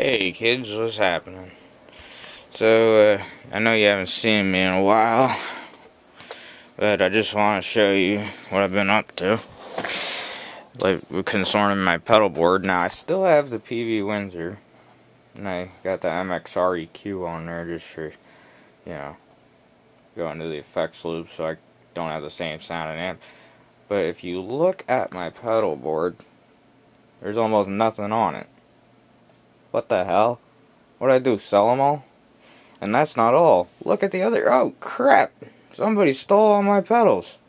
Hey kids, what's happening? So, I know you haven't seen me in a while, but I just want to show you what I've been up to. Like, concerning my pedal board. Now, I still have the PV Windsor, and I got the MXR EQ on there just for, going to the effects loop so I don't have the same sound and amp. But if you look at my pedal board, there's almost nothing on it. What the hell? What'd I do, sell them all? And that's not all. Look at the other... Oh, crap! Somebody stole all my pedals.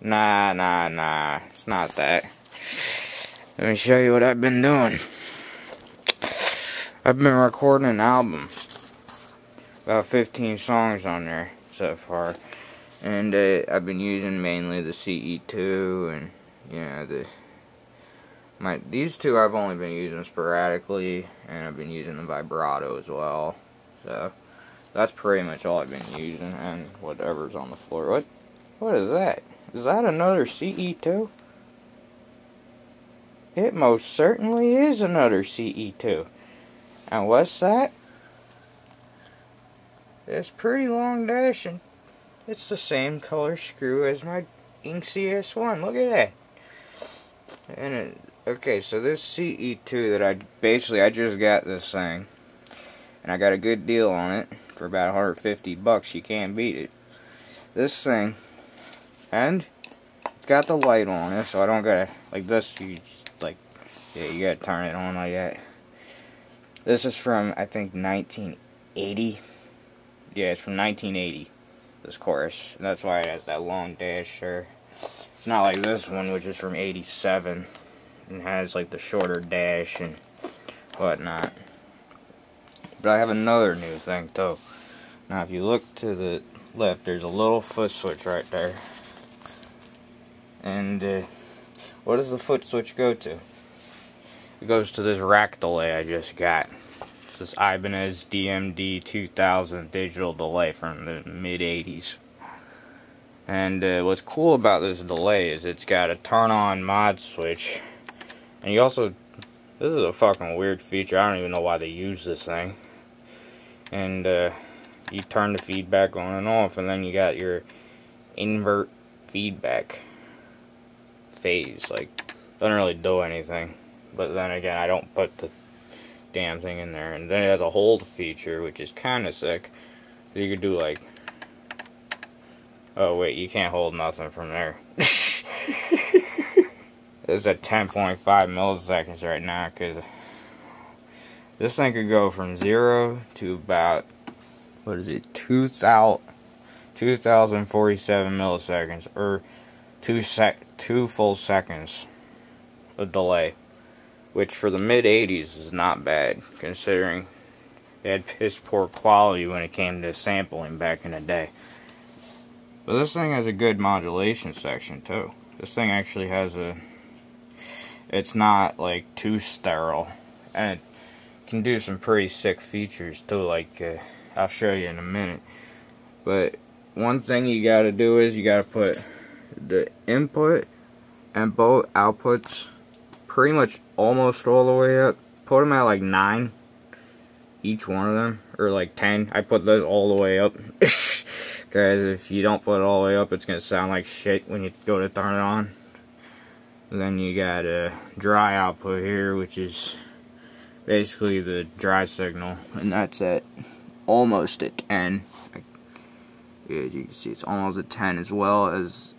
Nah. It's not that. Let me show you what I've been doing. I've been recording an album. About 15 songs on there so far. And I've been using mainly the CE2 and, these two I've only been using sporadically, and I've been using the vibrato as well. So, that's pretty much all I've been using, and whatever's on the floor. What is that? Is that another CE2? It most certainly is another CE2. And what's that? It's pretty long dash, and it's the same color screw as my Ink CS1. Look at that. And okay, so this CE2 that I just got this thing, and I got a good deal on it for about $150. You can't beat it. This thing, and it's got the light on it, so I don't gotta, like this, you gotta turn it on like that. This is from, I think, 1980. Yeah, it's from 1980, this chorus. And that's why it has that long dash there. It's not like this one, which is from 87, and has, like, the shorter dash and whatnot. But I have another new thing, too. Now, if you look to the left, there's a little foot switch right there. And, what does the foot switch go to? It goes to this rack delay I just got. It's this Ibanez DMD2000 digital delay from the mid-80s. And, what's cool about this delay is it's got a turn-on mod switch. And you also... This is a fucking weird feature. I don't even know why they use this thing. And, you turn the feedback on and off, and then you got your invert feedback phase. Like, doesn't really do anything. But then again, I don't put the damn thing in there. And then it has a hold feature, which is kind of sick. So you could do like... Oh wait, you can't hold nothing from there. It's at 10.5 milliseconds right now, because this thing could go from 0 to about, 2047 milliseconds, or 2 full seconds of delay, which for the mid-80s is not bad, considering they had piss poor quality when it came to sampling back in the day. But this thing has a good modulation section too. This thing actually has it's not like too sterile, and it can do some pretty sick features too, like I'll show you in a minute. But one thing you gotta do is you gotta put the input and both outputs pretty much almost all the way up. Put them at like 9, each one of them, or like 10. I put those all the way up. Because if you don't put it all the way up, it's going to sound like shit when you go to turn it on. And then you got a dry output here, which is basically the dry signal. And that's at almost at 10. As you can see, it's almost at 10, as well as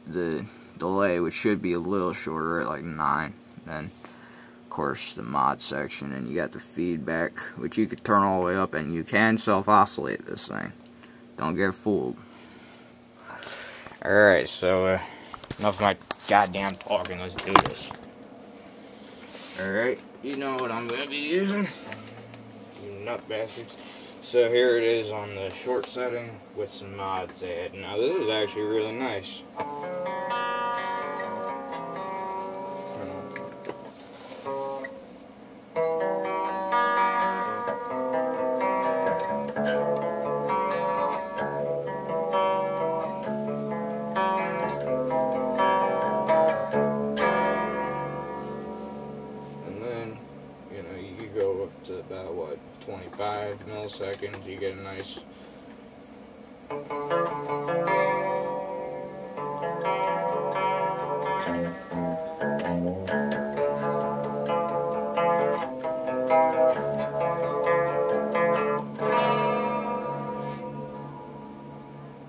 the delay, which should be a little shorter at like 9. Then, of course, the mod section. And you got the feedback, which you could turn all the way up. And you can self-oscillate this thing. Don't get fooled. Alright, so enough of my goddamn talking. Let's do this. Alright, you know what I'm going to be using. You nut bastards. So here it is on the short setting with some mods added. Now this is actually really nice. go up to about, what, 25 milliseconds, you get a nice...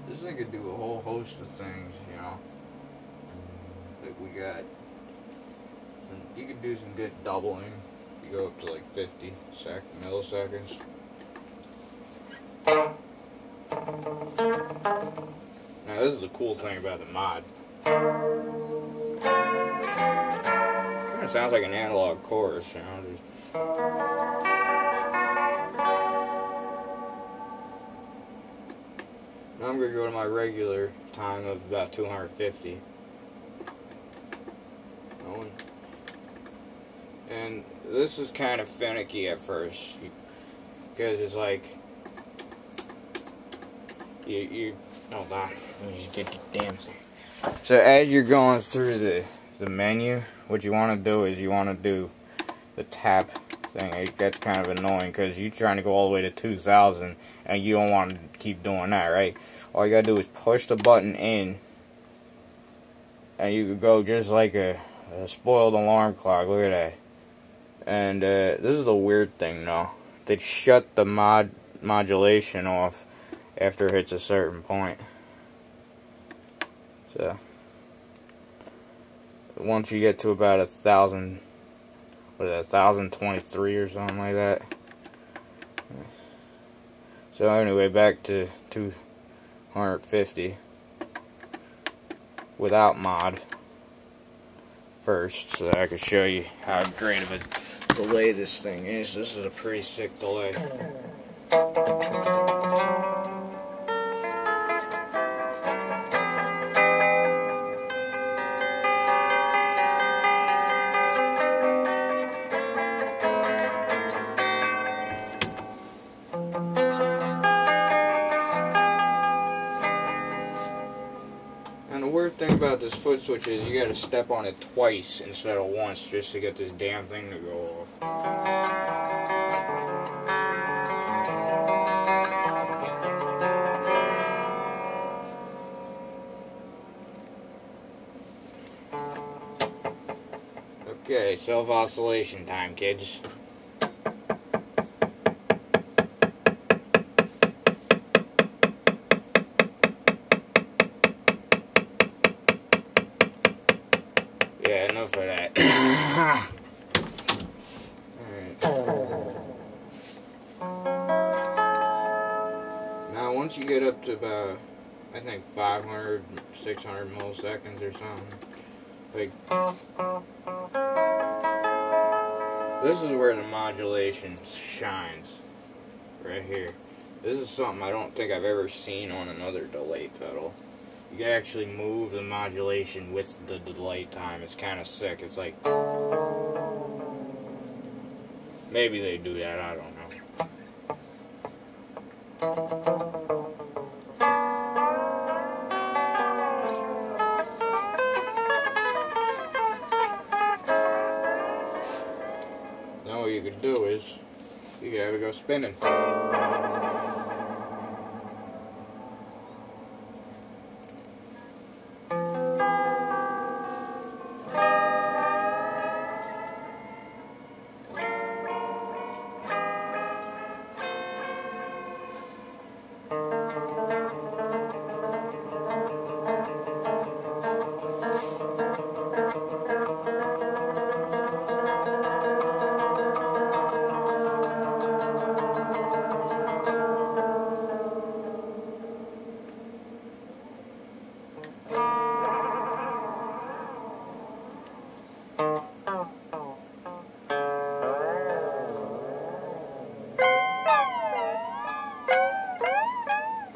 This thing could do a whole host of things, you know. Like we got... You could do some good doubling. You go up to like 50 milliseconds. Now this is the cool thing about the mod. Kind of sounds like an analog chorus, you know. Now I'm going to go to my regular time of about 250. And this is kind of finicky at first, because it's like, hold on, let me just get the damn thing. So as you're going through the menu, what you want to do is you want to do the tap thing. It gets kind of annoying because you're trying to go all the way to 2000 and you don't want to keep doing that, right? All you gotta do is push the button in and you could go just like a spoiled alarm clock. Look at that. And this is the weird thing though. They shut the modulation off after it hits a certain point. So once you get to about 1,000, what is that, 1,023 or something like that. So anyway, back to 250 without mod first, so that I can show you how great of a delay this thing is. This is a pretty sick delay. And the weird thing about this foot switch is you gotta step on it twice instead of once just to get this damn thing to go off. Okay, self-oscillation time, kids. Yeah, enough of that. Alright. Now, once you get up to about, I think 500, 600 milliseconds or something, like, this is where the modulation shines, right here. This is something I don't think I've ever seen on another delay pedal. You can actually move the modulation with the delay time. It's kind of sick. It's like, maybe they do that, I don't know. Now what you could do is, you could have it go spinning.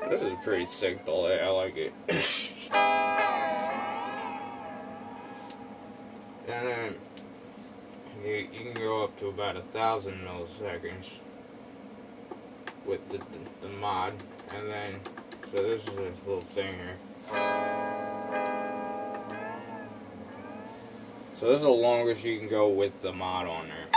This is a pretty sick delay, I like it. And then you can go up to about 1,000 milliseconds with the mod, and then so this is a little thing here. So this is the longest you can go with the mod on there.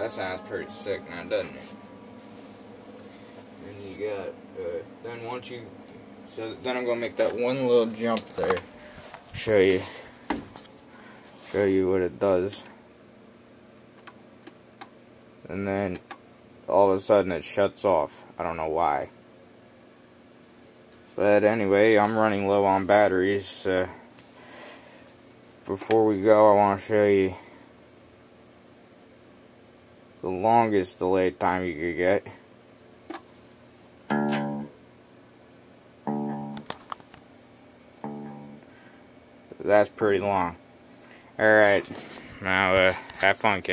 that sounds pretty sick now, doesn't it? And you got, then once you, so then I'm going to make that one little jump there. Show you what it does. And then all of a sudden it shuts off. I don't know why. But anyway, I'm running low on batteries. Before we go, I want to show you the longest delay time you could get. That's pretty long. Alright, now have fun, kids.